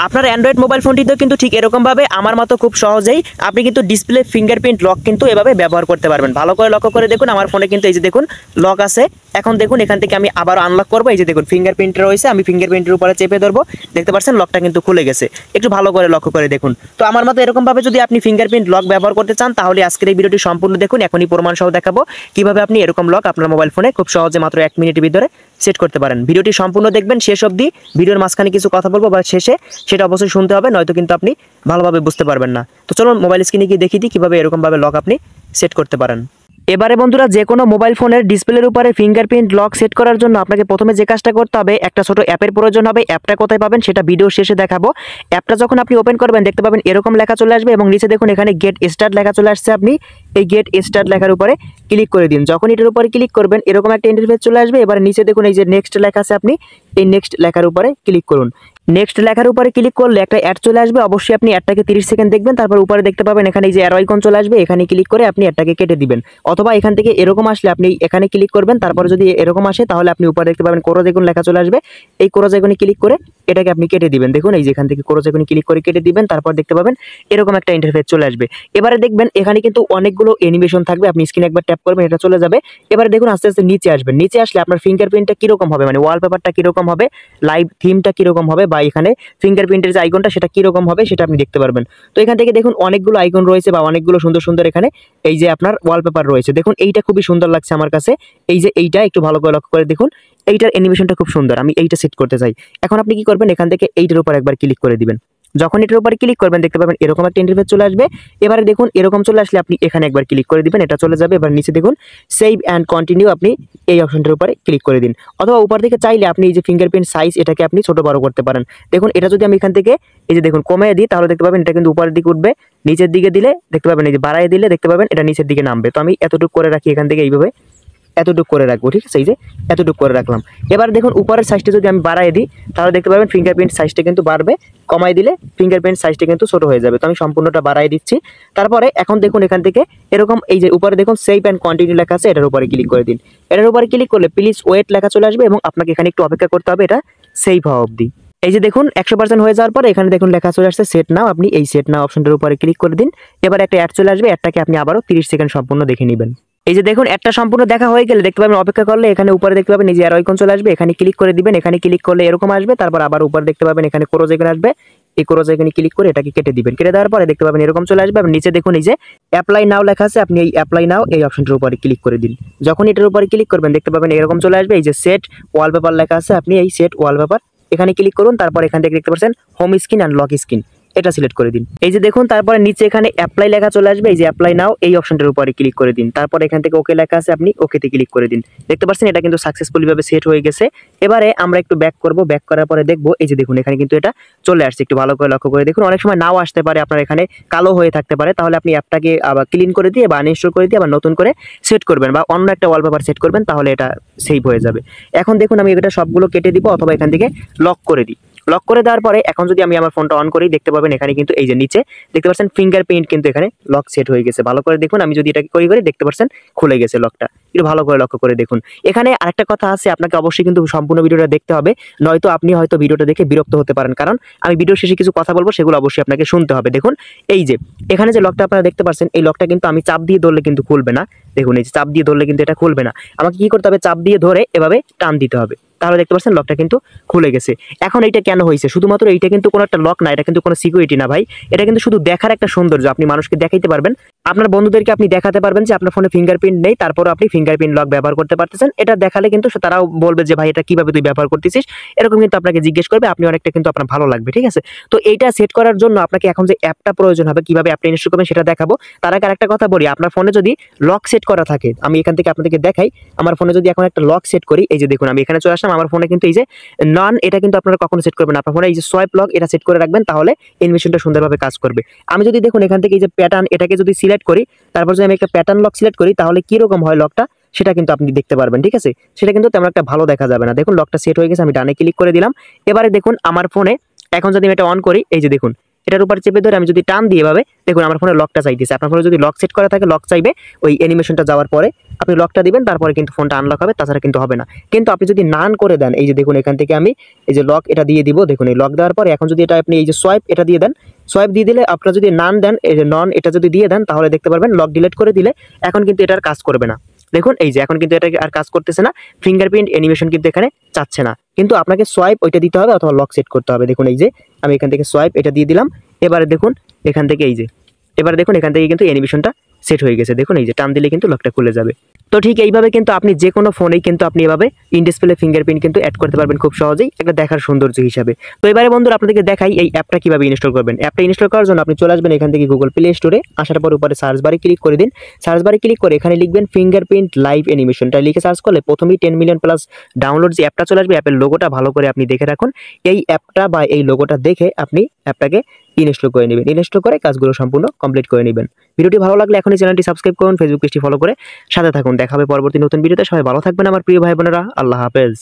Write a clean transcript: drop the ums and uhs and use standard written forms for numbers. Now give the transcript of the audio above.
আপনার Android mobile ফোনটিতেও কিন্তু ঠিক এরকমভাবে আমার মতো খুব সহজেই আপনি কিন্তু ডিসপ্লে ফিঙ্গারপ্রিন্ট লক কিন্তু এভাবে ব্যবহার করতে পারবেন। ভালো করে লক্ষ্য করে দেখুন, আমার ফোনে কিন্তু এই যে দেখুন লক আছে। এখন দেখুন এখান থেকে আমি আবার আনলক করবো। এই যে দেখুন ফিঙ্গারপ্রিন্ট রয়েছে, আমি ফিঙ্গারপ্রিন্টের উপরে চেপে ধরবো, দেখতে পাচ্ছেন লকটা কিন্তু খুলে গেছে। একটু ভালো করে লক্ষ্য করে দেখুন। তো আমার মতো এরকমভাবে যদি আপনি ফিঙ্গারপ্রিন্ট লক ব্যবহার করতে চান তাহলে আজকের এই ভিডিওটি সম্পূর্ণ দেখুন। এখনই প্রমাণ সহ দেখাবো কিভাবে আপনি এরকম লক আপনার মোবাইল ফোনে খুব সহজে মাত্র 1 মিনিটের ভিতরে সেট করতে পারেন। ভিডিওটি সম্পূর্ণ দেখবেন শেষ অবধি। ভিডিওর মাঝখানে কিছু কথা বলবো বা শেষে, সেটা অবশ্যই শুনতে হবে, নয়তো কিন্তু আপনি ভালোভাবে বুঝতে পারবেন না। তো চলুন মোবাইল স্ক্রিনে গিয়ে দেখিয়ে দিই কিভাবে এরকমভাবে লক আপনি সেট করতে পারেন। এবারে বন্ধুরা, যে কোনো মোবাইল ফোনের ডিসপ্লের উপরে ফিঙ্গারপ্রিন্ট লক সেট করার জন্য আপনাকে প্রথমে যে কাজটা করতে হবে, একটা ছোট অ্যাপের প্রয়োজন হবে। অ্যাপটা কোথায় পাবেন সেটা ভিডিও শেষে দেখাবো। অ্যাপটা যখন আপনি ওপেন করবেন দেখতে পাবেন এরকম লেখা চলে আসবে এবং নিচে দেখুন এখানে গেট স্টার্ট লেখা চলে আসছে। আপনি এই গেট স্টার্ট লেখার উপরে ক্লিক করে দিন। যখন এটার উপরে ক্লিক করবেন এরকম একটা ইন্টারফেস চলে আসবে। এবার নিচে দেখুন এই যে নেক্সট লেখা আছে, আপনি এই নেক্সট লেখার উপরে ক্লিক করুন। নেক্সট লেখার উপরে ক্লিক করলে একটা অ্যাড চলে আসবে। অবশ্যই আপনি অ্যাডটাকে 30 সেকেন্ড দেখবেন, তারপর উপরে দেখতে পাবেন এখানে এই যে অ্যারো আইকন চলে আসবে, এখানে ক্লিক করে আপনি অ্যাডটাকে কেটে দিবেন। অথবা এখান থেকে এরকম আসলে আপনি এখানে ক্লিক করবেন, তারপরে যদি এরকম আসে তাহলে আপনি উপরে দেখতে পাবেন ক্রস আইকন লেখা চলে আসবে। এই ক্রস আইকনে ক্লিক করে এটাকে আপনি কেটে দিবেন। দেখুন এই যে এখান থেকে ক্রস আইকনে ক্লিক করে কেটে দিবেন, তারপর দেখতে পাবেন এরকম একটা ইন্টারফেস চলে আসবে। এবারে দেখবেন এখানে কিন্তু অনেকগুলো অ্যানিমেশন থাকবে, আপনি স্ক্রিনে একবার ট্যাপ করবেন, এটা চলে যাবে। এবারে দেখুন আস্তে আস্তে নিচে আসবেন। নিচে আসলে আপনার ফিঙ্গারপ্রিন্টটা কিরকম হবে, মানে ওয়ালপেপারটা কিরকম হবে, লাইভ থিমটা কিরকম হবে, বা এখানে ফিঙ্গারপ্রিন্টের যে আইকনটা সেটা কিরকম হবে সেটা আপনি দেখতে পারবেন। তো এখান থেকে দেখুন অনেকগুলো আইকন রয়েছে বা অনেকগুলো সুন্দর সুন্দর এখানে এই যে আপনার ওয়ালপেপার রয়েছে। দেখুন এইটা খুবই সুন্দর লাগছে আমার কাছে। এই যে এইটা একটু ভালো করে লক্ষ্য করে দেখুন, এইটার অ্যানিমেশনটা খুব সুন্দর, আমি এইটা সেট করতে চাই। এখন আপনি কি করবেন, এখান থেকে এইটার উপর একবার ক্লিক করে দিবেন। যখন এটার উপরে ক্লিক করবেন দেখতে পাবেন এরকম একটা ইন্টারফেস চলে আসবে। এবারে দেখুন এরকম চলে আসলে আপনি এখানে একবার ক্লিক করে দিবেন, এটা চলে যাবে। এবার নিচে দেখুন সেভ অ্যান্ড কন্টিনিউ, আপনি এই অপশনটার উপরে ক্লিক করে দিন। অথবা উপর থেকে চাইলে আপনি এই যে ফিঙ্গারপ্রিন্ট সাইজ এটাকে আপনি ছোট বড় করতে পারেন। দেখুন এটা যদি আমি এখান থেকে এই যে দেখুন কমিয়ে দিই তাহলে দেখতে পাবেন এটা কিন্তু উপরের দিকে উঠবে, নিচের দিকে দিলে দেখতে পাবেন এই যে বাড়ায় দিলে দেখতে পাবেন এটা নিচের দিকে নামবে। তো আমি এতটুকু করে রাখি, এখান থেকে এইভাবে এতটুকু করে রাখবো, ঠিক আছে। এই যে এতটুকু করে রাখলাম। এবার দেখুন উপরের সাইজটা যদি আমি বাড়াই দিই তাহলে দেখতে পাবেন ফিঙ্গারপ্রিন্ট সাইজটা কিন্তু বাড়বে, কমাই দিলে ফিঙ্গারপ্রিন্ট সাইজটা কিন্তু ছোট হয়ে যাবে। তো আমি সম্পূর্ণটা বাড়াই দিচ্ছি। তারপরে এখন দেখুন এখান থেকে এরকম এই যে উপরে দেখুন সেভ অ্যান্ড কন্টিনিউ লেখা আছে, এটার উপরে ক্লিক করে দিন। এটার উপরে ক্লিক করলে প্লিজ ওয়েট লেখা চলে আসবে এবং আপনাকে এখানে একটু অপেক্ষা করতে হবে এটা সেভ হওয়া অবধি। এই যে দেখুন 100% হয়ে যাওয়ার পর এখানে দেখুন লেখা চলে আসছে সেট নাও, আপনি এই সেট নাও অপশনটার উপরে ক্লিক করে দিন। এবার একটা অ্যাড চলে আসবে, অ্যাডটাকে আপনি আবারও 30 সেকেন্ড সম্পূর্ণ দেখে নেবেন। এই যে দেখুন একটা সম্পূর্ণ দেখা হয়ে গেলে দেখতে পাবেন অপেক্ষা করলে এখানে উপরে দেখতে পাবেন এই যে অ্যারো আইকন চলে আসবে, এখানে ক্লিক করে দিবেন। এখানে ক্লিক করলে এরকম আসবে, তারপর আবার উপরে দেখতে পাবেন এখানে ক্রস আইকন আসবে, এই ক্রস আইকনে ক্লিক করে এটাকে কেটে দিবেন। কেটে দেওয়ার পরে দেখতে পাবেন এরকম চলে আসবে। আর নিচে দেখুন এই যে অ্যাপ্লাই নাও লেখা আছে, আপনি এই অ্যাপ্লাই নাও এই অপশনটার উপরে ক্লিক করে দিন। যখন এটার উপরে ক্লিক করবেন দেখতে পাবেন এরকম চলে আসবে। এই যে সেট ওয়ালপেপার লেখা আছে, আপনি এই সেট ওয়ালপেপার এখানে ক্লিক করুন। তারপর এখান থেকে দেখতে পাচ্ছেন home screen and lock screen, এটা সিলেক্ট করে দিন। এই যে দেখুন তারপরে নিচে এখানে অ্যাপ্লাই লেখা চলে আসবে, এই যে অ্যাপ্লাই নাও এই অপশনটার উপরে ক্লিক করে দিন। তারপর এখান থেকে ওকে লেখা আছে, আপনি ওকেতে ক্লিক করে দিন। দেখতে পাচ্ছেন এটা কিন্তু সাকসেসফুলি ভাবে সেট হয়ে গেছে। এবারে আমরা একটু ব্যাক করব, ব্যাক করার পরে দেখবো এই যে দেখুন এখানে কিন্তু এটা চলে আসছে। একটু ভালো করে লক্ষ্য করে দেখুন, অনেক সময় নাও আসতে পারে, আপনার এখানে কালো হয়ে থাকতে পারে, তাহলে আপনি অ্যাপটাকে আবার ক্লিন করে দিয়ে বা আনইনস্টল করে দিয়ে আবার নতুন করে সেট করবেন বা অন্য একটা ওয়ালপেপার সেট করবেন, তাহলে এটা সেভ হয়ে যাবে। এখন দেখুন আমি এটা সবগুলো কেটে দিব অথবা এখান থেকে লক করে দিই। লক করে দেওয়ার পরে এখন যদি আমি আমার ফোনটা অন করি দেখতে পাবেন এখানে কিন্তু এই যে নিচে দেখতে পাচ্ছেন ফিঙ্গারপ্রিন্ট কিন্তু এখানে লক সেট হয়ে গেছে। ভালো করে দেখুন, আমি যদি এটাকে করি দেখতে পাচ্ছেন খুলে গেছে লকটা। একটু ভালো করে লক্ষ্য করে দেখুন। এখানে আরেকটা কথা আছে, আপনাকে অবশ্যই কিন্তু সম্পূর্ণ ভিডিওটা দেখতে হবে, নয়তো আপনি হয়তো ভিডিওটা দেখে বিরক্ত হতে পারেন, কারণ আমি ভিডিও শেষে কিছু কথা বলবো সেগুলো অবশ্যই আপনাকে শুনতে হবে। দেখুন এই যে এখানে যে লকটা আপনারা দেখতে পাচ্ছেন এই লকটা কিন্তু আমি চাপ দিয়ে ধরলে কিন্তু খুলবে না। দেখুন এই যে চাপ দিয়ে ধরলে কিন্তু এটা খুলবে না, আমাকে কি করতে হবে, চাপ দিয়ে ধরে এভাবে টান দিতে হবে, তাহলে দেখতে পাচ্ছেন লকটা কিন্তু খুলে গেছে। এখন এইটা কেন হয়েছে, শুধুমাত্র এইটা কিন্তু কোনো একটা লক না, এটা কিন্তু কোনো সিকিউরিটি না ভাই, এটা কিন্তু শুধু দেখার একটা সৌন্দর্য। আপনি মানুষকে দেখাইতে পারবেন, আপনার বন্ধুদেরকে আপনি দেখাতে পারবেন যে আপনার ফোনে ফিঙ্গারপ্রিন্ট নেই, তারপর আপনি ফিঙ্গারপ্রিন্ট লক ব্যবহার করতে পারতেছেন। এটা দেখালে কিন্তু তারাও বলবে যে ভাই এটা কিভাবে তুই ব্যবহার করতেছিস, এরকম কিন্তু আপনাকে জিজ্ঞেস করবে, আপনি অনেকটা কিন্তু আপনার ভালো লাগবে, ঠিক আছে। তো এইটা সেট করার জন্য আপনাকে এখন যে অ্যাপটা প্রয়োজন হবে, কিভাবে অ্যাপটা ইনস্টল করবেন সেটা দেখাবো। তার আগে আরেকটা কথা বলি, আপনার ফোনে যদি লক সেট করা থাকে, আমি এখান থেকে আপনাদেরকে দেখাই, আমার ফোনে যদি এখন একটা লক সেট করি, এই যে দেখুন আমি এখানে চলে আসলাম, আমার ফোনে কিন্তু এই যে নন, এটা কিন্তু আপনারা কখনো সেট করবেন না, আপনার ফোনে এই যে সোয়াইপ লক এটা সেট করে রাখবেন, তাহলে অ্যানিমেশনটা সুন্দরভাবে কাজ করবে। আমি যদি দেখুন এখান থেকে এই যে প্যাটার্ন এটাকে যদি সিলেক্ট করি, তারপর যদি আমি একটা প্যাটার্ন লক সিলেক্ট করি তাহলে কি রকম হয় লকটা সেটা কিন্তু আপনি দেখতে পারবেন, ঠিক আছে। সেটা কিন্তু তেমন একটা ভালো দেখা যাবে না। দেখুন লকটা সেট হয়ে গেছে, আমি ডানে ক্লিক করে দিলাম। এবারে দেখুন আমার ফোনে এখন যদি আমি এটা অন করি, এই যে দেখুন এটার উপর চেপে ধরে আমি যদি টান দিয়ে এভাবে দেখুন আমার ফোনে লকটা চাইতেছে। আপনার ফোনে যদি লক সেট করা থাকে লক চাইবে, ওই অ্যানিমেশনটা যাওয়ার পরে আপনি লকটা দিবেন, তারপরে কিন্তু ফোনটা আনলক হবে, তাছাড়া কিন্তু হবে না। কিন্তু আপনি যদি নান করে দেন, এই যে দেখুন এখান থেকে আমি এই যে লক এটা দিয়ে দিব, দেখুন এই লক দেওয়ার পরে এখন যদি এটা আপনি এই যে সোয়াইপ এটা দিয়ে দেন, সোয়াইপ দিয়ে দিলে আপনারা যদি নান দেন, এই যে নন এটা যদি দিয়ে দেন, তাহলে দেখতে পারবেন লক ডিলিট করে দিলে এখন কিন্তু এটার কাজ করবে না। দেখুন এই যে এখন কিন্তু এটা আর কাজ করতেছে না, ফিঙ্গারপ্রিন্ট অ্যানিমেশন কিন্তু এখানে চাচ্ছে না। কিন্তু আপনাকে সোয়াইপ ওইটা দিতে হবে অথবা লক সেট করতে হবে। দেখুন এই যে আমি এখান থেকে সোয়াইপ এটা দিয়ে দিলাম, এবারে দেখুন এখান থেকে এই যে এবার দেখুন এখান থেকে কিন্তু অ্যানিমেশনটা সেট হয়ে গেছে। দেখুন এই যে টান দিলে কিন্তু লকটা খুলে যাবে। তো ঠিক এইভাবে কিন্তু আপনি যে কোনো ফোনেই কিন্তু আপনি এভাবে ইন ডিসপ্লে ফিঙ্গারপ্রিন্ট কিন্তু অ্যাড করতে পারবেন খুব সহজেই, একটা দেখার সৌন্দর্য হিসাবে। তো এবারে বন্ধুরা আপনাদেরকে দেখাই এই অ্যাপটা কিভাবে ইনস্টল করবেন। অ্যাপটা ইনস্টল করার জন্য আপনি চলে আসবেন এখান থেকে গুগল প্লে স্টোরে, আসার পর উপরে সার্চ বারে ক্লিক করে দিন। সার্চ বারে ক্লিক করে এখানে লিখবেন ফিঙ্গারপ্রিন্ট লাইভ অ্যানিমেশনটা লিখে সার্চ করলে প্রথমেই 10 মিলিয়ন প্লাস ডাউনলোড যে অ্যাপটা চলে আসবে। অ্যাপের লোগোটা ভালো করে আপনি দেখে রাখুন, এই অ্যাপটা বা এই লোগোটা দেখে আপনি অ্যাপটাকে ইনস্টল করে নেবেন। ইনস্টল করে কাজগুলো সম্পূর্ণ কমপ্লিট করে নেবেন। ভিডিওটি ভালো লাগলে এখনই চ্যানেলটি সাবস্ক্রাইব করুন, ফেসবুক পেজটি ফলো করে সাথে থাকুন। দেখা হবে পরবর্তী নতুন ভিডিওতে। সবাই ভালো থাকবেন আমার প্রিয় ভাই বোনেরা। আল্লাহ হাফেজ।